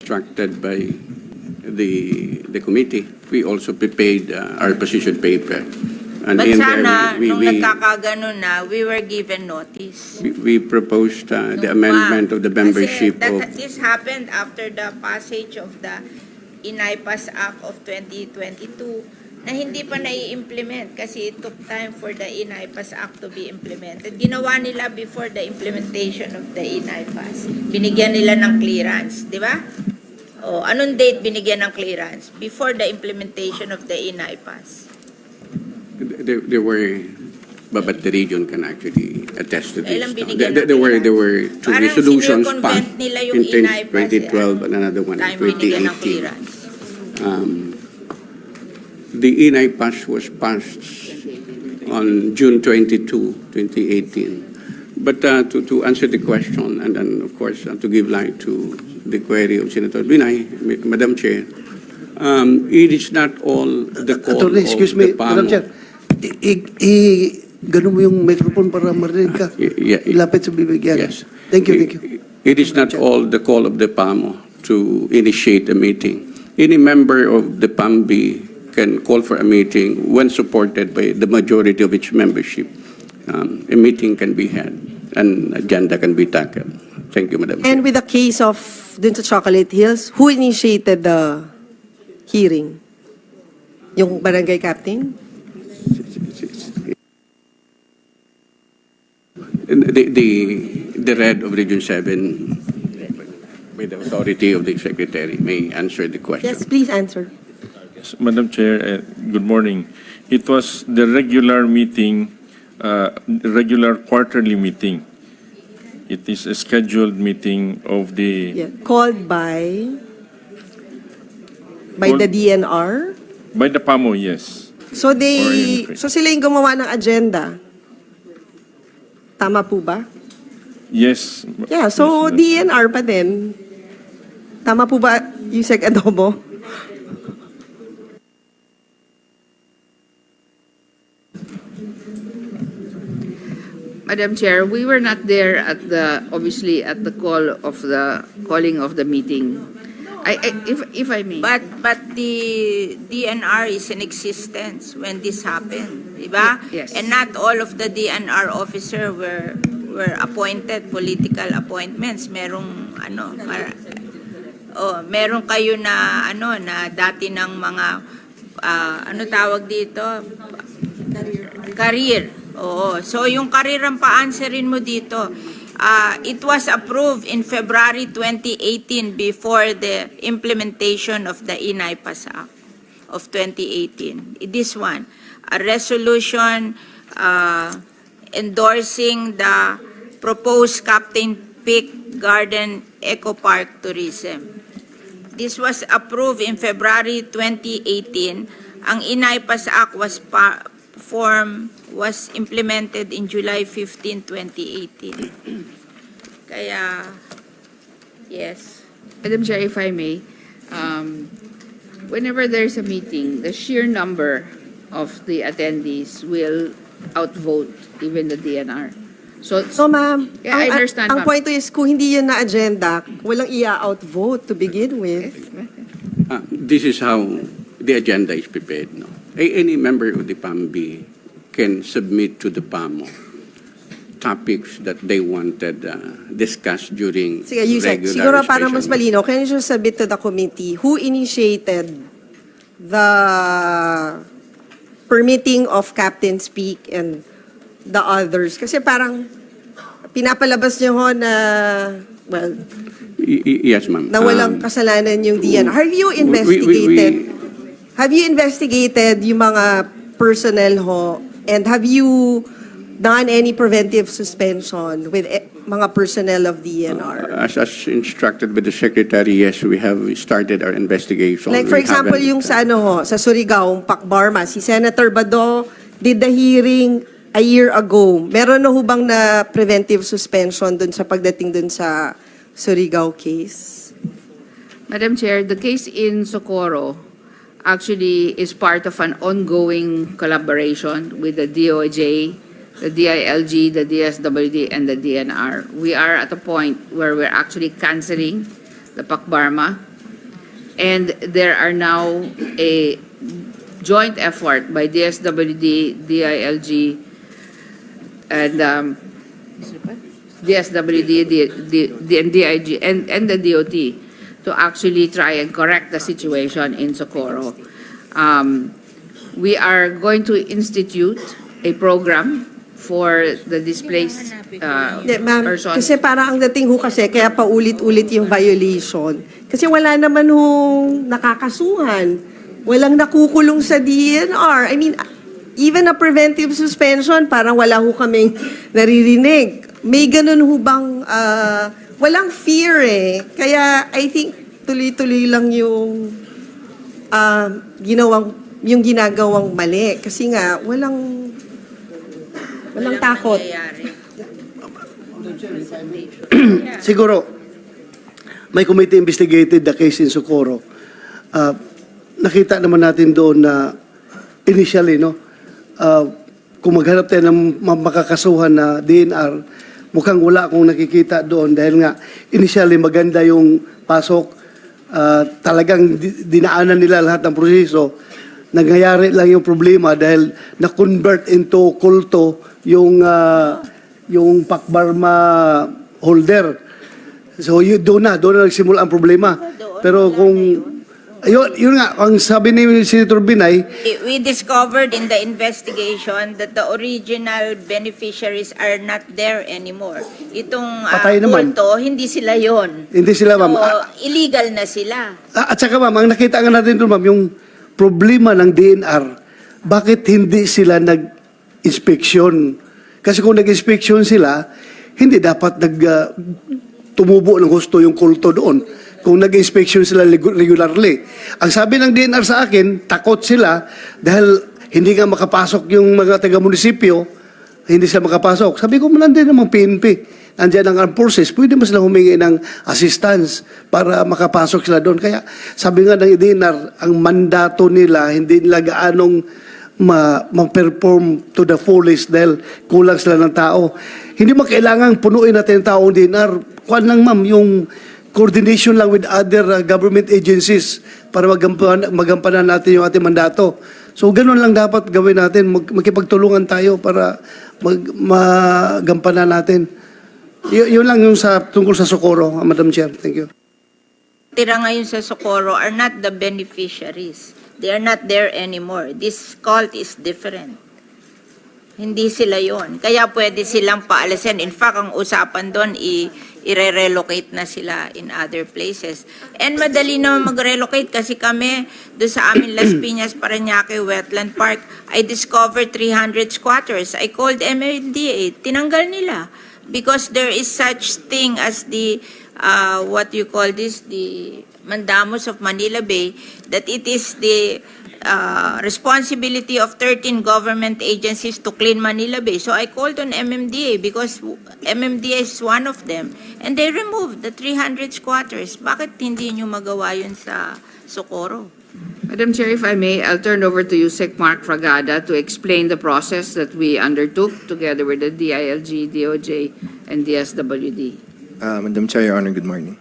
instructed by the committee, we also prepared our position paper. And But in sana, there, nung nagkakagano na, we were given notice. we proposed the amendment of the membership of... This happened after the passage of the INAIPAS Act of 2022 na hindi pa nai-implement kasi it took time for the INAIPAS Act to be implemented. Ginawa nila before the implementation of the INAIPAS. Binigyan nila ng clearance, di ba? O, anong date binigyan ng clearance? Before the implementation of the INAIPAS. There were, but the region can actually attest to this. Kailan binigyan ng There were two Parang resolutions sinirconvent passed nila yung in INAIPAS, 2012 and another one in time binigyan ng 2018. clearance. The INAIPAS was passed on June 22, 2018. But to answer the question, and then, of course, to give light to the query of Senator Binay, Madam Chair, it is not all the call Attorney, excuse of me, the PAMO. Madam Chair. Ganun mo yung microphone para marinig ka. Ilapit sa bibig yan. Yes. Thank you. It is not all the call of the PAMO to initiate a meeting. Any member of the PAMB can call for a meeting when supported by the majority of its membership. A meeting can be had, an agenda can be tackled. Thank you, Madam Chair. And with the case of dun sa Chocolate Hills, who initiated the hearing? Yung barangay captain? The red of Region 7, by the authority of the Secretary, may answer the question. Yes, please answer. Yes, Madam Chair, good morning. It was the regular meeting, regular quarterly meeting. It is a scheduled meeting of the... Yeah. Called by the DNR? By the PAMO, yes. So Or so sila yung gumawa ng agenda. Tama po ba? Yes. Yeah, so Yes, DNR pa din. Tama po ba, Yusek Adobo? Madam Chair, we were not there at obviously at the calling of the meeting. If I may. But the DNR is in existence when this happened, di ba? Yes. And not all of the DNR officer were appointed, political appointments. Merong meron kayo na na dati ng mga tawag dito? Career. Oo. So yung career ang pa-answerin mo dito. It was approved in February 2018 before the implementation of the INAIPAS Act of 2018. This one, a resolution endorsing the proposed Captain Peak Garden Eco Park Tourism. This was approved in February 2018. Ang INAIPAS Act was implemented in July 15, 2018. Kaya, yes. Madam Chair, if I may, whenever there's a meeting, the sheer number of the attendees will outvote even the DNR. So ma'am, yeah, I understand, ang ma'am. point is, kung hindi yun na agenda, walang ia-outvote to begin with. This is how the agenda is prepared. No? Any member of the PAMB can submit to the PAMO topics that they wanted discussed during Sige, Yusek, regular siguro para mas special malino, can you just submit to the committee who initiated the permitting of Captain Peak and the others? Kasi parang pinapalabas niyo ho na, well, Yes, ma'am. na walang kasalanan yung DNR. Have you investigated? Have you investigated yung mga personnel ho? And have you done any preventive suspension with mga personnel of DNR? As instructed by the Secretary, yes, we have started our investigation. Like for We example, haven't, yung sa sa Surigao, Pacbarma, si Senator Bado did the hearing a year ago. Meron na hubang na preventive suspension dun sa pagdating dun sa Surigao case? Madam Chair, the case in Socorro actually is part of an ongoing collaboration with the DOJ, the DILG, the DSWD, and the DNR. We are at a point where we're actually canceling the Pacbarma And there are now a joint effort by DSWD, DILG, and DSWD, and DIG, and the DOT to actually try and correct the situation in Socorro. We are going to institute a program for the displaced Hindi, ma'am, persons. kasi parang ang dating ho kasi, kaya paulit-ulit yung violation. Kasi wala naman hong nakakasuhan. Walang nakukulong sa DNR. I mean, even a preventive suspension, parang wala ho kaming naririnig. May ganun ho bang, walang fear eh. Kaya I think tuloy-tuloy lang yung ginagawang mali. Kasi nga, walang takot. nangyayari. Siguro, may committee investigated the case in Socorro. Nakita naman natin doon na initially, kung maghanap tayo ng makakasuhan na DNR, mukhang wala akong nakikita doon dahil nga initially maganda yung pasok, talagang dinaanan nila lahat ng proseso. Nangyayari lang yung problema dahil na-convert into kulto yung Pakbarma holder. So doon na nagsimula ang problema. Pero kung yun nga, ang sabi ni Senator Binay, We discovered in the investigation that the original beneficiaries are not there anymore. Itong Patay naman. kulto, hindi sila yon. hindi sila, ma'am. So, illegal na sila. At saka, ma'am, ang nakita nga natin doon, ma'am, yung problema ng DNR, bakit hindi sila nag-inspeksyon? Kasi kung nag-inspeksyon sila, hindi dapat tumubo ng husto yung kulto doon. Kung nag-inspeksyon sila regularly. Ang sabi ng DNR sa akin, takot sila dahil hindi nga makapasok yung mga taga-munisipyo, hindi sila makapasok. Sabi ko, nandiyan namang PNP. Nandiyan ang armed forces, pwede mo sila humingi ng assistance para makapasok sila doon. Kaya sabi nga ng DNR, ang mandato nila, hindi nila gaanong ma-perform to the fullest dahil kulang sila ng tao. Hindi mo kailangan punuin natin ang taong DNR. Kuan lang, ma'am, yung coordination lang with other government agencies para magampanan natin yung ating mandato. So, ganun lang dapat gawin natin. Magkipagtulungan tayo para magampanan natin. Yun lang yung tungkol sa Socorro, Madam Chair. Thank you. Tira ngayon sa Socorro are not the beneficiaries. They are not there anymore. This cult is different. Hindi sila yon. Kaya pwede silang paalisin. In fact, ang usapan doon, i-relocate na sila in other places. And madali na mag-relocate kasi kami doon sa amin Las Piñas, Parañaque, Wetland Park, I discovered 300 squatters. I called MMDA. Tinanggal nila. Because there is such thing as the, what you call this, the Mandamos of Manila Bay, that it is the responsibility of 13 government agencies to clean Manila Bay. So I called on MMDA because MMDA is one of them. And they removed the 300 squatters. Bakit hindi nyo magawa yun sa Socorro? Madam Chair, if I may, I'll turn over to you, Sec. Mark Fragada, to explain the process that we undertook together with the DILG, DOJ, and DSWD. Madam Chair, Your Honor, good morning.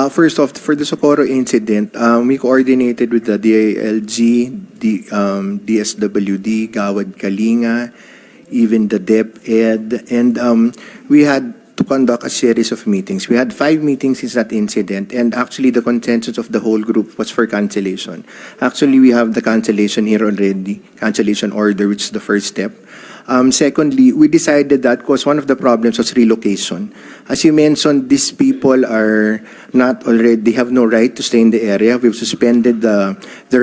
First off, for the Socorro incident, we coordinated with the DILG, DSWD, Gawad Kalinga, even the DepEd, and we had to conduct a series of meetings. We had 5 meetings since that incident, and actually the consensus of the whole group was for cancellation. Actually, we have the cancellation here already, cancellation order, which is the first step. Secondly, we decided that because one of the problems was relocation. As you mentioned, these people are not already, they have no right to stay in the area. We've suspended their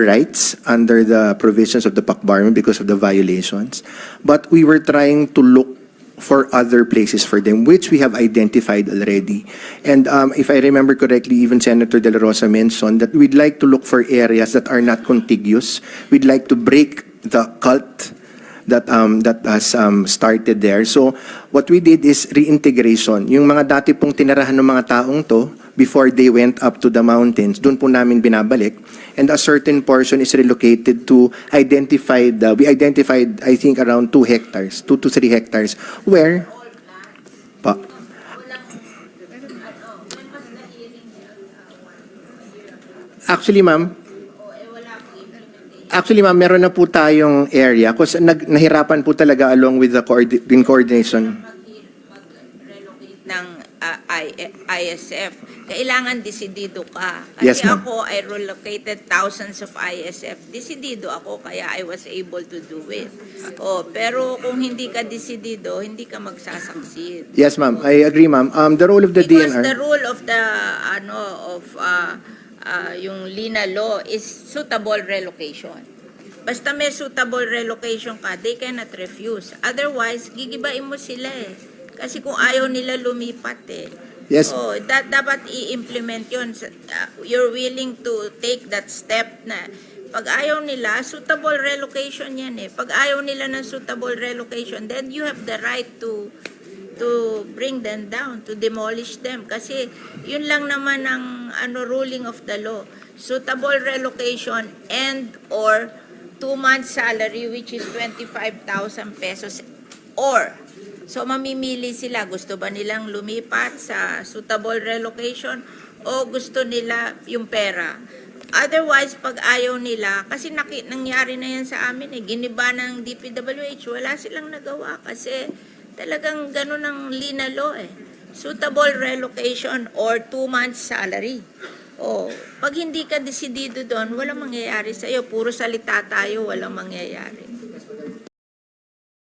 rights under the provisions of the Pakbarma because of the violations. But we were trying to look for other places for them, which we have identified already. And if I remember correctly, even Senator De La Rosa mentioned that we'd like to look for areas that are not contiguous. We'd like to break the cult that has started there. So what we did is reintegration. Yung mga dati pong tinirahan ng mga taong to, before they went up to the mountains, doon po namin binabalik. And a certain portion is relocated to we identified, I think, around 2 hectares, 2 to 3 hectares, where, Actually, ma'am, meron na po tayong area kasi nahirapan po talaga along with the coordination. Relocate ng ISF, kailangan desidido ka. Kasi Yes, ma'am. ako, I relocated thousands of ISF. Desidido ako, kaya I was able to do it. Pero kung hindi ka desidido, hindi ka magsasucceed. Yes, ma'am. I agree, ma'am. The role of the Because DNR. the rule of the, yung Lina law is suitable relocation. Basta may suitable relocation ka, they cannot refuse. Otherwise, gigibain mo sila eh. Kasi kung ayaw nila lumipat eh. Yes. Dapat i-implement yun. You're willing to take that step na pag ayaw nila, suitable relocation yan eh. Pag ayaw nila ng suitable relocation, then you have the right to bring them down, to demolish them. Kasi yun lang naman ang ruling of the law. Suitable relocation and or 2 months salary, which is 25,000 pesos or. So mamimili sila, gusto ba nilang lumipat sa suitable relocation o gusto nila yung pera. Otherwise, pag ayaw nila, kasi nangyari na yan sa amin eh, giniba ng DPWH, wala silang nagawa kasi talagang ganun ang Lina law eh. Suitable relocation or 2 months salary. Pag hindi ka desidido doon, walang mangyayari sa'yo. Puro salita tayo, walang mangyayari.